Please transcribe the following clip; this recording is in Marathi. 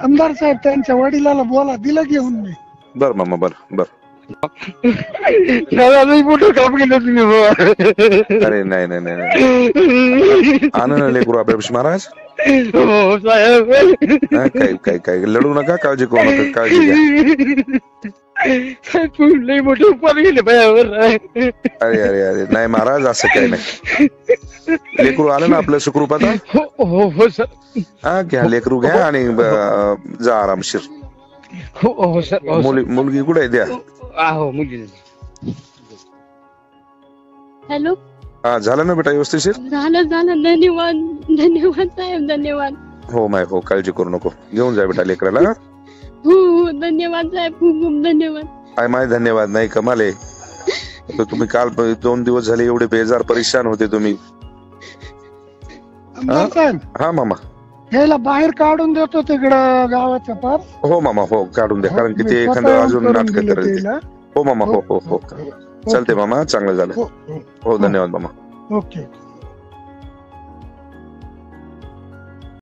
आमदार साहेब त्यांच्या वडिलाला बोला, दिलं घेऊन मी. बर मामा बर बर. मोठं काम केलं तुम्ही बाबा. अरे नाही नाही नाही नाही. आनंद लेकरू आपल्यापाशी महाराज. हो साहेब. काही काही लढू नका, काळजी करू नका, काळजी घ्या. साहेब तुम्ही लई मोठे उपकार केले माझ्यावर. अरे अरे अरे नाही महाराज, असं काही नाही. लेकरू आलं ना आपलं सुखरूपात. हो हो हो सर. हा घ्या लेकरू घ्या आणि जा आरामशीर. हो हो सर. मुलगी कुठे आहे द्या. हो मुलगी. हॅलो. हा झालं ना बेटा व्यवस्थिशीर. झालं झालं. धन्यवाद धन्यवाद साहेब, धन्यवाद. हो माय हो, काळजी करू नको, घेऊन जा बेटा लेकराला. हो हो धन्यवाद साहेब, खूप खूप धन्यवाद. काय माय धन्यवाद नाही, कमाल आहे. तर तुम्ही काल 2 दिवस झाले एवढे बेजार परेशान होते तुम्ही. आमदार साहेब. हा मामा. याला बाहेर काढून देतो तिकडं गावाच्या पार. हो मामा हो, काढून द्या, कारण की ते एखादं अजून नाटक करेल. हो मामा हो हो हो. चालते मामा, चांगलं झालं. हो धन्यवाद मामा. ओके.